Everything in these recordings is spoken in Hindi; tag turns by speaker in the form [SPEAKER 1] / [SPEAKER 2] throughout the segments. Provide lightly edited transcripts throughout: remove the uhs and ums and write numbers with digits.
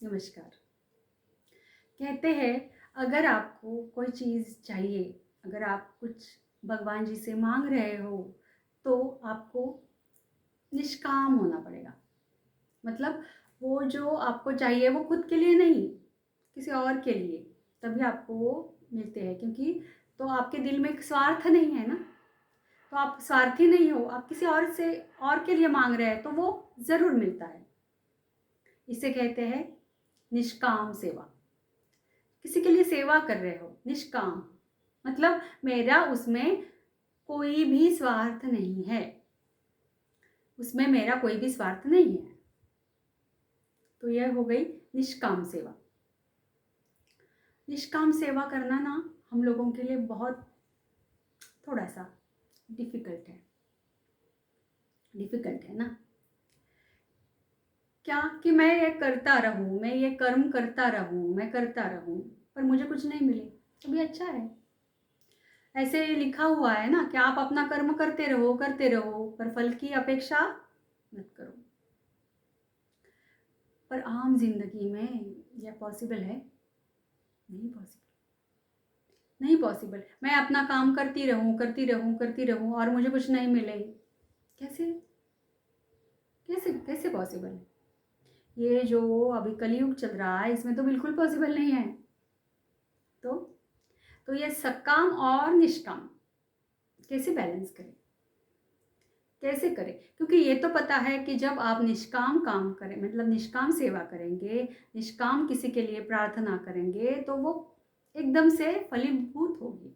[SPEAKER 1] नमस्कार। कहते हैं अगर आपको कोई चीज़ चाहिए, अगर आप कुछ भगवान जी से माँग रहे हो, तो आपको निष्काम होना पड़ेगा। मतलब वो जो आपको चाहिए वो खुद के लिए नहीं, किसी और के लिए, तभी आपको वो मिलते हैं क्योंकि तो आपके दिल में एक स्वार्थ नहीं है ना, तो आप स्वार्थी नहीं हो, आप किसी और से और के लिए माँग रहे हैं, तो वो ज़रूर मिलता है। इसे कहते हैं निष्काम सेवा। किसी के लिए सेवा कर रहे हो, निष्काम मतलब मेरा उसमें कोई भी स्वार्थ नहीं है, उसमें मेरा कोई भी स्वार्थ नहीं है। तो यह हो गई निष्काम सेवा। निष्काम सेवा करना ना हम लोगों के लिए बहुत थोड़ा सा डिफ़िकल्ट है ना। क्या कि मैं ये करता रहूँ, मैं ये कर्म करता रहूँ, मैं करता रहूँ, पर मुझे कुछ नहीं मिले, तो भी अच्छा है। ऐसे लिखा हुआ है ना कि आप अपना कर्म करते रहो, पर फल की अपेक्षा मत करो। पर आम ज़िंदगी में यह पॉसिबल है? नहीं पॉसिबल, नहीं पॉसिबल। मैं अपना काम करती रहूँ और मुझे कुछ नहीं मिले। कैसे? कैसे कैसे पॉसिबल है? ये जो अभी कलयुग चल रहा है, इसमें तो बिल्कुल पॉसिबल नहीं है। तो तो ये सकाम और निष्काम कैसे बैलेंस करें? कैसे करें? क्योंकि ये तो पता है कि जब आप निष्काम काम करें, मतलब निष्काम सेवा करेंगे, निष्काम किसी के लिए प्रार्थना करेंगे, तो वो एकदम से फलीभूत होगी,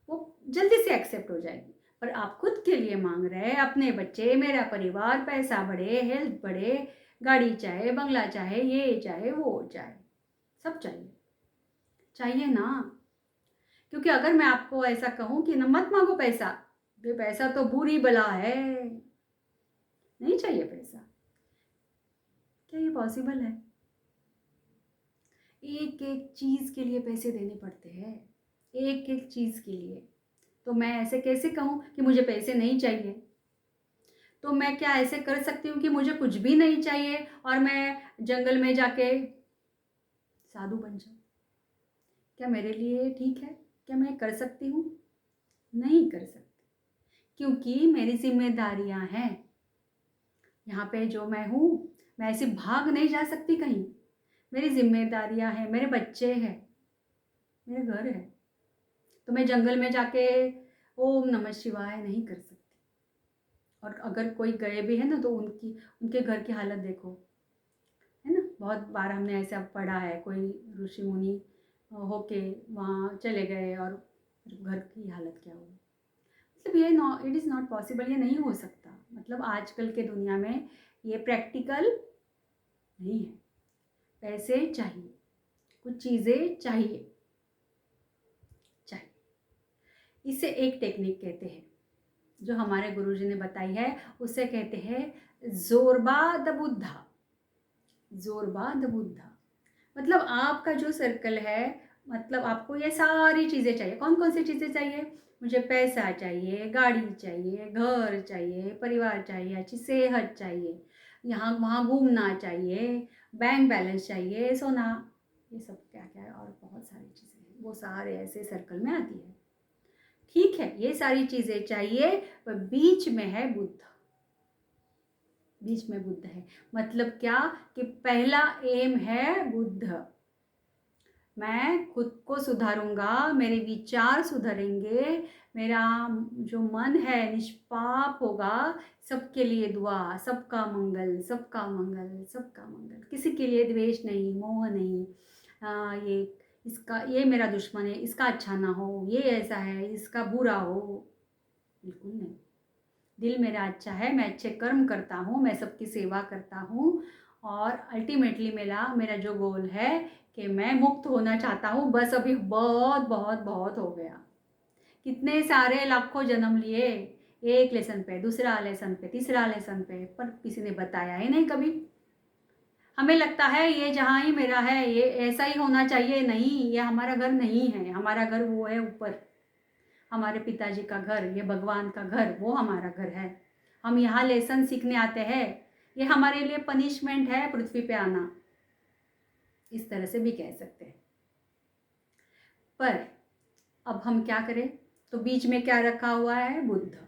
[SPEAKER 1] वो जल्दी से एक्सेप्ट हो जाएगी। पर आप खुद के लिए मांग रहे हैं, अपने बच्चे, मेरा परिवार, पैसा बढ़े, हेल्थ बढ़े, गाड़ी चाहे, बंगला चाहे, ये चाहे, वो चाहे, सब चाहिए, चाहिए ना। क्योंकि अगर मैं आपको ऐसा कहूँ कि न मत मांगो पैसा, ये पैसा तो बुरी बला है, नहीं चाहिए पैसा, क्या ये पॉसिबल है? एक एक चीज़ के लिए पैसे देने पड़ते हैं, एक एक चीज़ के लिए। तो मैं ऐसे कैसे कहूँ कि मुझे पैसे नहीं चाहिए? तो मैं क्या ऐसे कर सकती हूँ कि मुझे कुछ भी नहीं चाहिए और मैं जंगल में जाके साधु बन जाऊँ? क्या मेरे लिए ठीक है? क्या मैं कर सकती हूँ? नहीं कर सकती, क्योंकि मेरी ज़िम्मेदारियाँ हैं। यहाँ पे जो मैं हूँ, मैं ऐसे भाग नहीं जा सकती कहीं। मेरी ज़िम्मेदारियाँ हैं, मेरे बच्चे हैं, मेरे घर है। तो मैं जंगल में जाके ओम नमः शिवाय नहीं कर सकती। और अगर कोई गए भी है ना, तो उनके घर की हालत देखो, है ना। बहुत बार हमने ऐसा पढ़ा है, कोई ऋषि मुनि होके वहाँ चले गए और घर की हालत क्या हुई। मतलब ये इट इज़ नॉट पॉसिबल, ये नहीं हो सकता। मतलब आजकल के दुनिया में ये प्रैक्टिकल नहीं है। पैसे चाहिए, कुछ चीज़ें चाहिए, चाहिए। इसे एक टेक्निक कहते हैं, जो हमारे गुरुजी ने बताई है, उसे कहते हैं ज़ोरबा द बुद्धा। ज़ोरबा द बुद्धा मतलब आपका जो सर्कल है, मतलब आपको ये सारी चीज़ें चाहिए। कौन कौन सी चीज़ें चाहिए? मुझे पैसा चाहिए, गाड़ी चाहिए, घर चाहिए, परिवार चाहिए, अच्छी सेहत चाहिए, यहाँ वहाँ घूमना चाहिए, बैंक बैलेंस चाहिए, सोना, ये सब क्या क्या है और बहुत सारी चीज़ें हैं, वो सारे ऐसे सर्कल में आती है। ठीक है, ये सारी चीज़ें चाहिए, पर बीच में है बुद्ध। बीच में बुद्ध है, मतलब क्या कि पहला एम है बुद्ध। मैं खुद को सुधारूंगा, मेरे विचार सुधरेंगे, मेरा जो मन है निष्पाप होगा, सबके लिए दुआ, सबका मंगल, सबका मंगल, सबका मंगल, किसी के लिए द्वेष नहीं, मोह नहीं। ये इसका, ये मेरा दुश्मन है, इसका अच्छा ना हो, ये ऐसा है, इसका बुरा हो, बिल्कुल नहीं। दिल मेरा अच्छा है, मैं अच्छे कर्म करता हूँ, मैं सबकी सेवा करता हूँ, और अल्टीमेटली मेरा मेरा जो गोल है कि मैं मुक्त होना चाहता हूँ। बस अभी बहुत बहुत बहुत हो गया। कितने सारे लाखों जन्म लिए, एक लेसन पे, दूसरा लेसन पे, तीसरा लेसन पे, पर किसी ने बताया ही नहीं कभी। हमें लगता है ये जहाँ ही मेरा है, ये ऐसा ही होना चाहिए। नहीं, ये हमारा घर नहीं है, हमारा घर वो है ऊपर, हमारे पिताजी का घर, ये भगवान का घर, वो हमारा घर है। हम यहाँ लेसन सीखने आते हैं, ये हमारे लिए पनिशमेंट है पृथ्वी पे आना। इस तरह से भी कह सकते हैं। पर अब हम क्या करें, तो बीच में क्या रखा हुआ है, बुद्ध।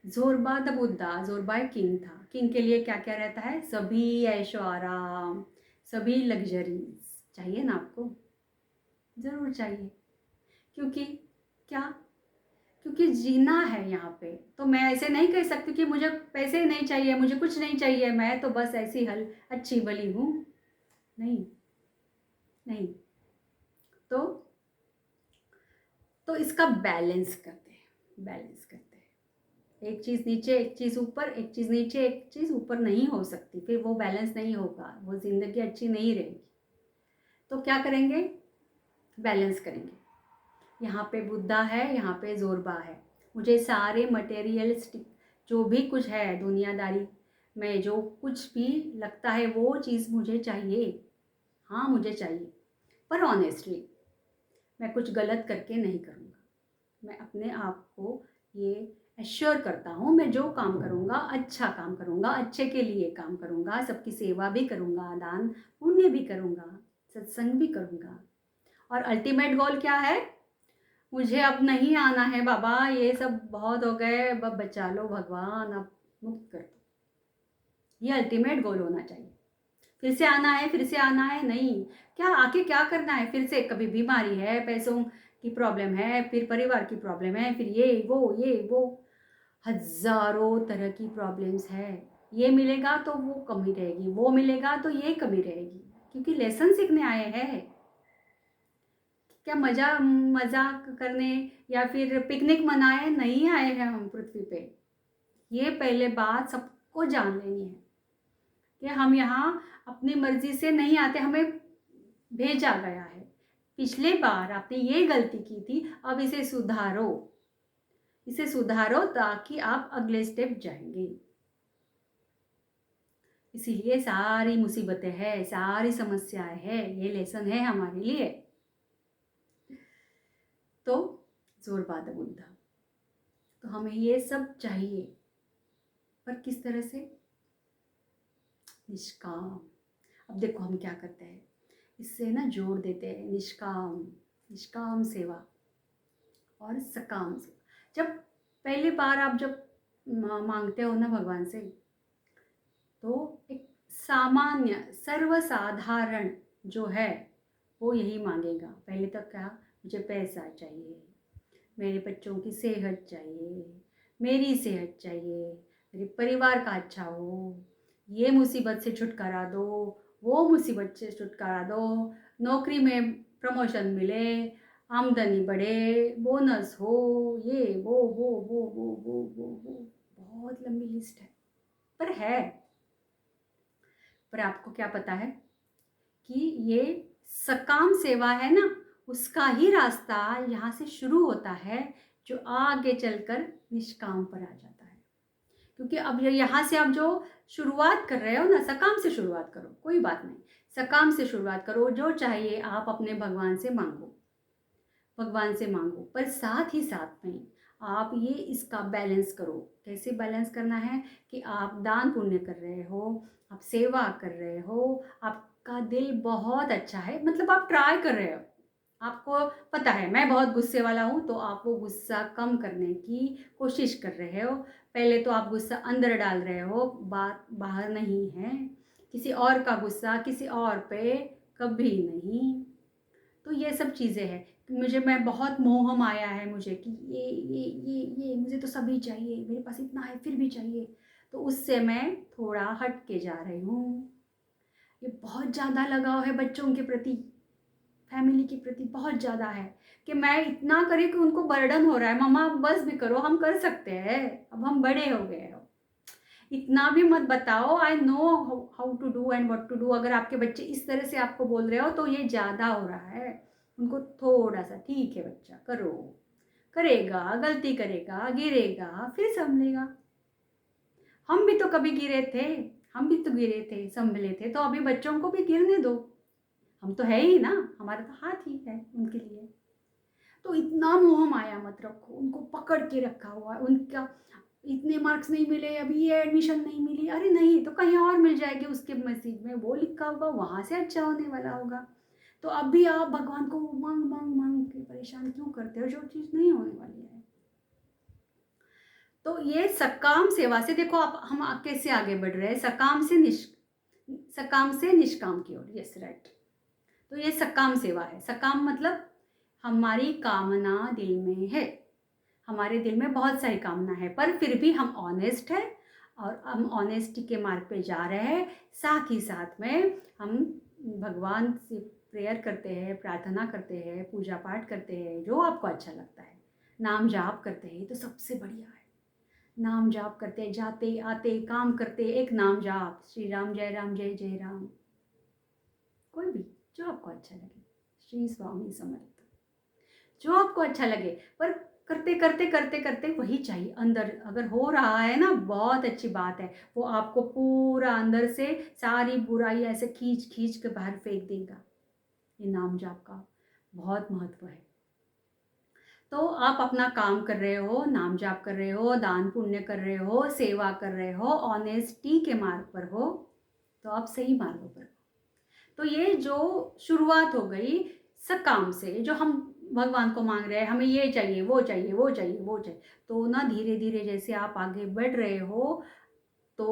[SPEAKER 1] जोरबा द बुद्धा, जोरबा एक किंग था, किंग के लिए क्या क्या रहता है, सभी ऐशो आराम, सभी लग्जरीज चाहिए ना आपको, ज़रूर चाहिए। क्योंकि क्या, क्योंकि जीना है यहाँ पे। तो मैं ऐसे नहीं कह सकती कि मुझे पैसे नहीं चाहिए, मुझे कुछ नहीं चाहिए, मैं तो बस ऐसी हल अच्छी भली हूँ। नहीं, नहीं। तो इसका बैलेंस करते हैं, बैलेंस करते हैं। एक चीज़ नीचे, एक चीज़ ऊपर, एक चीज़ नीचे, एक चीज़ ऊपर नहीं हो सकती, फिर वो बैलेंस नहीं होगा, वो ज़िंदगी अच्छी नहीं रहेगी। तो क्या करेंगे, बैलेंस करेंगे। यहाँ पे बुद्धा है, यहाँ पे जोरबा है। मुझे सारे मटेरियलिस्टिक जो भी कुछ है दुनियादारी में, जो कुछ भी लगता है वो चीज़ मुझे चाहिए। हाँ, मुझे चाहिए, पर ऑनेस्टली मैं कुछ गलत करके नहीं करूँगा। मैं अपने आप को ये एश्योर करता हूँ, मैं जो काम करूँगा अच्छा काम करूँगा, अच्छे के लिए काम करूँगा, सबकी सेवा भी करूँगा, दान पुण्य भी करूँगा, सत्संग भी करूँगा। और अल्टीमेट गोल क्या है, मुझे अब नहीं आना है बाबा, ये सब बहुत हो गए, अब बचा लो भगवान, अब मुक्त कर दो। ये अल्टीमेट गोल होना चाहिए। फिर से आना है, फिर से आना है, नहीं। क्या आके क्या करना है, फिर से कभी बीमारी है, पैसों की प्रॉब्लम है, फिर परिवार की प्रॉब्लम है, फिर ये वो हज़ारों तरह की प्रॉब्लम्स है। ये मिलेगा तो वो कमी रहेगी, वो मिलेगा तो ये कमी रहेगी, क्योंकि लेसन सीखने आए हैं। क्या मजाक करने या फिर पिकनिक मनाए नहीं आए हैं हम पृथ्वी पे। ये पहले बात सबको जान लेनी है कि हम यहाँ अपनी मर्जी से नहीं आते, हमें भेजा गया है। पिछले बार आपने ये गलती की थी, अब इसे सुधारो, इसे सुधारो ताकि आप अगले स्टेप जाएंगे। इसीलिए सारी मुसीबतें हैं, सारी समस्याएं हैं, ये लेसन है हमारे लिए। तो जोरबाद बुद्धा, तो हमें ये सब चाहिए, पर किस तरह से, निष्काम। अब देखो हम क्या करते हैं, इससे ना जोड़ देते हैं निष्काम, निष्काम सेवा और सकाम सेवा। जब पहली बार आप जब मांगते हो ना भगवान से, तो एक सामान्य सर्वसाधारण जो है वो यही मांगेगा। पहले तो क्या, मुझे पैसा चाहिए, मेरे बच्चों की सेहत चाहिए, मेरी सेहत चाहिए, मेरे परिवार का अच्छा हो, ये मुसीबत से छुटकारा दो, वो मुसीबत से छुटकारा दो, नौकरी में प्रमोशन मिले, आमदनी बढ़े, बोनस हो, ये वो बहुत लंबी लिस्ट है। पर आपको क्या पता है कि ये सकाम सेवा है ना, उसका ही रास्ता यहाँ से शुरू होता है, जो आगे चलकर निष्काम पर आ जाता है। क्योंकि अब यहाँ से आप जो शुरुआत कर रहे हो ना, सकाम से शुरुआत करो, कोई बात नहीं, सकाम से शुरुआत करो। जो चाहिए आप अपने भगवान से मांगो, भगवान से मांगो, पर साथ ही साथ में आप ये इसका बैलेंस करो। कैसे बैलेंस करना है कि आप दान पुण्य कर रहे हो, आप सेवा कर रहे हो, आपका दिल बहुत अच्छा है, मतलब आप ट्राई कर रहे हो, आपको पता है मैं बहुत गुस्से वाला हूँ, तो आप वो गुस्सा कम करने की कोशिश कर रहे हो। पहले तो आप गुस्सा अंदर डाल रहे हो, बात बाहर नहीं है। किसी और का गुस्सा किसी और पे कभी नहीं। तो ये सब चीज़ें हैं। मैं बहुत मोह माया है मुझे कि ये मुझे तो सभी चाहिए, मेरे पास इतना है फिर भी चाहिए, तो उससे मैं थोड़ा हट के जा रही हूँ। ये बहुत ज़्यादा लगाव है बच्चों के प्रति, फैमिली के प्रति बहुत ज़्यादा है, कि मैं इतना करी कि उनको बर्डन हो रहा है, मम्मा बस भी करो, हम कर सकते हैं, अब हम बड़े हो गए हो, इतना भी मत बताओ, I know how to do and what to do. अगर आपके बच्चे इस तरह से आपको बोल रहे हो तो ये ज़्यादा हो रहा है। उनको थोड़ा सा, ठीक है बच्चा करो, करेगा, गलती करेगा, गिरेगा, फिर संभलेगा। हम भी तो कभी गिरे थे, हम भी तो गिरे थे, संभले थे, तो अभी बच्चों को भी गिरने दो। हम तो है ही ना, हमारा तो हाथ ही है उनके लिए। तो इतना मोह माया मत रखो, उनको पकड़ के रखा हुआ है, उनका इतने मार्क्स नहीं मिले, अभी ये एडमिशन नहीं मिली, अरे नहीं तो कहीं और मिल जाएगी, उसके नसीब में वो लिखा होगा, वहाँ से अच्छा होने वाला होगा। तो अब भी आप भगवान को मांग मांग मांग के परेशान क्यों करते हो जो चीज़ नहीं होने वाली है। तो ये सकाम सेवा से देखो आप हम कैसे आगे बढ़ रहे हैं, सकाम से निष्काम की ओर। Yes right. तो ये सकाम सेवा है। सकाम मतलब हमारी कामना दिल में है, हमारे दिल में बहुत सारी कामना है, पर फिर भी हम ऑनेस्ट है और हम ऑनेस्टी के मार्ग पे जा रहे हैं। साथ ही साथ में हम भगवान से प्रेयर करते हैं, प्रार्थना करते हैं, पूजा पाठ करते हैं, जो आपको अच्छा लगता है, नाम जाप करते हैं, तो सबसे बढ़िया है। नाम जाप करते, जाते आते काम करते, एक नाम जाप, श्री राम जय जय राम, कोई भी जो आपको अच्छा लगे, श्री स्वामी समर्थ, जो आपको अच्छा लगे। पर करते करते करते करते वही चाहिए अंदर, अगर हो रहा है ना बहुत अच्छी बात है, वो आपको पूरा अंदर से सारी बुराई ऐसे खींच खींच के बाहर फेंक देगा। ये नाम जाप का बहुत महत्व है। तो आप अपना काम कर रहे हो, नाम जाप कर रहे हो, दान पुण्य कर रहे हो, सेवा कर रहे हो, ऑनेस्टी के मार्ग पर हो, तो आप सही मार्ग पर हो। तो ये जो शुरुआत हो गई सकाम से, जो हम भगवान को मांग रहे हैं, हमें ये चाहिए वो चाहिए वो चाहिए वो चाहिए, तो ना धीरे धीरे जैसे आप आगे बढ़ रहे हो, तो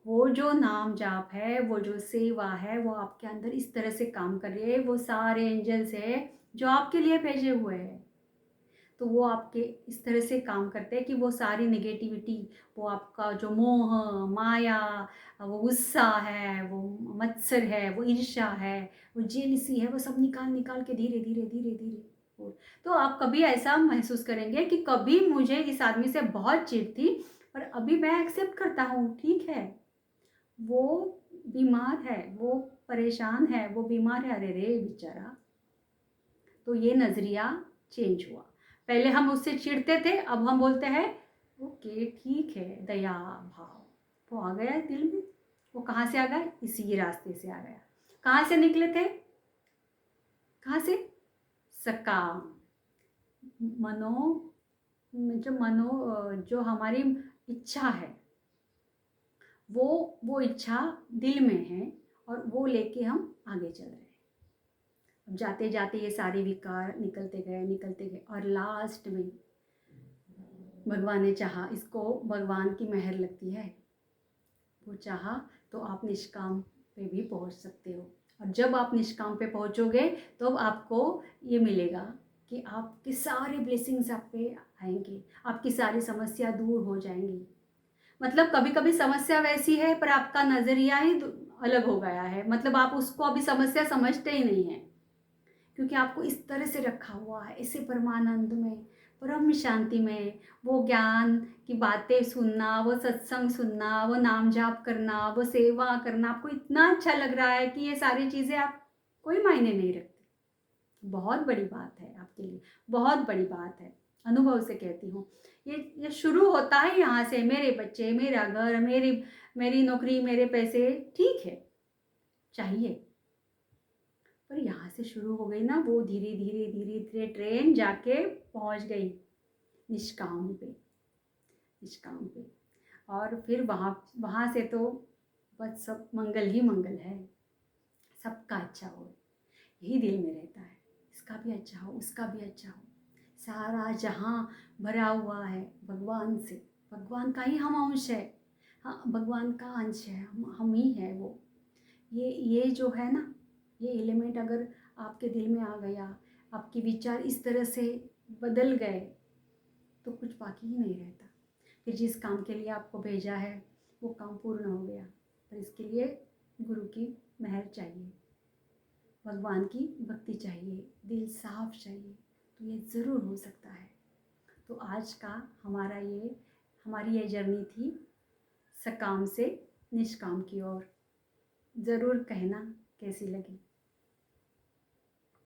[SPEAKER 1] वो जो नाम जाप है, वो जो सेवा है, वो आपके अंदर इस तरह से काम कर रही है, वो सारे एंजल्स है जो आपके लिए भेजे हुए हैं, तो वो आपके इस तरह से काम करते हैं कि वो सारी नेगेटिविटी, वो आपका जो मोह माया, वो गुस्सा है, वो मत्सर है, वो ईर्ष्या है, वो जेलसी है, वो सब निकाल निकाल के धीरे धीरे धीरे धीरे तो आप कभी ऐसा महसूस करेंगे कि कभी मुझे इस आदमी से बहुत चिढ़ थी, पर अभी मैं एक्सेप्ट करता हूँ, ठीक है, वो बीमार है, वो परेशान है, वो बीमार है, अरे रे बेचारा। तो ये नज़रिया चेंज हुआ। पहले हम उससे चिढ़ते थे, अब हम बोलते हैं ओके ठीक है, दया भाव वो आ गया है दिल में। वो कहाँ से आ गया? इसी रास्ते से आ गया। कहाँ से निकले थे? कहाँ से? सकाम मनो, जो हमारी इच्छा है, वो इच्छा दिल में है और वो लेके हम आगे चल रहे हैं। अब जाते जाते ये सारे विकार निकलते गए और लास्ट में भगवान ने चाहा, इसको भगवान की मेहर लगती है, वो चाहा तो आप निष्काम पे भी पहुंच सकते हो। और जब आप निष्काम पे पहुंचोगे तो आपको ये मिलेगा कि आपके सारे ब्लेसिंग्स आप पे आएंगे, आपकी सारी समस्या दूर हो जाएंगी। मतलब कभी कभी समस्या वैसी है पर आपका नज़रिया ही अलग हो गया है, मतलब आप उसको अभी समस्या समझते ही नहीं है, क्योंकि आपको इस तरह से रखा हुआ है, ऐसे परमानंद में, परम शांति में, वो ज्ञान की बातें सुनना, वो सत्संग सुनना, वो नाम जाप करना, वो सेवा करना आपको इतना अच्छा लग रहा है कि ये सारी चीज़ें आप कोई मायने नहीं रखती। बहुत बड़ी बात है आपके लिए, बहुत बड़ी बात है, अनुभव से कहती हूँ। ये शुरू होता है यहाँ से, मेरे बच्चे, मेरा घर, मेरी नौकरी, मेरे पैसे, ठीक है चाहिए, पर यहाँ से शुरू हो गई ना, वो धीरे धीरे धीरे धीरे ट्रेन जाके पहुँच गई निष्काम पे, निष्काम पे। और फिर वहाँ वहाँ से तो बस सब मंगल ही मंगल है, सबका अच्छा हो यही दिल में रहता है, इसका भी अच्छा हो उसका भी अच्छा हो। सारा जहाँ भरा हुआ है भगवान से, भगवान का ही हम अंश है, हाँ भगवान का अंश है, हम ही है वो। ये जो है ना, ये एलिमेंट अगर आपके दिल में आ गया, आपके विचार इस तरह से बदल गए, तो कुछ बाकी ही नहीं रहता। फिर जिस काम के लिए आपको भेजा है वो काम पूर्ण हो गया, पर इसके लिए गुरु की मेहर चाहिए, भगवान की भक्ति चाहिए, दिल साफ चाहिए, तो ये ज़रूर हो सकता है। तो आज का हमारी ये जर्नी थी सकाम से निष्काम की ओर। ज़रूर कहना कैसी लगी।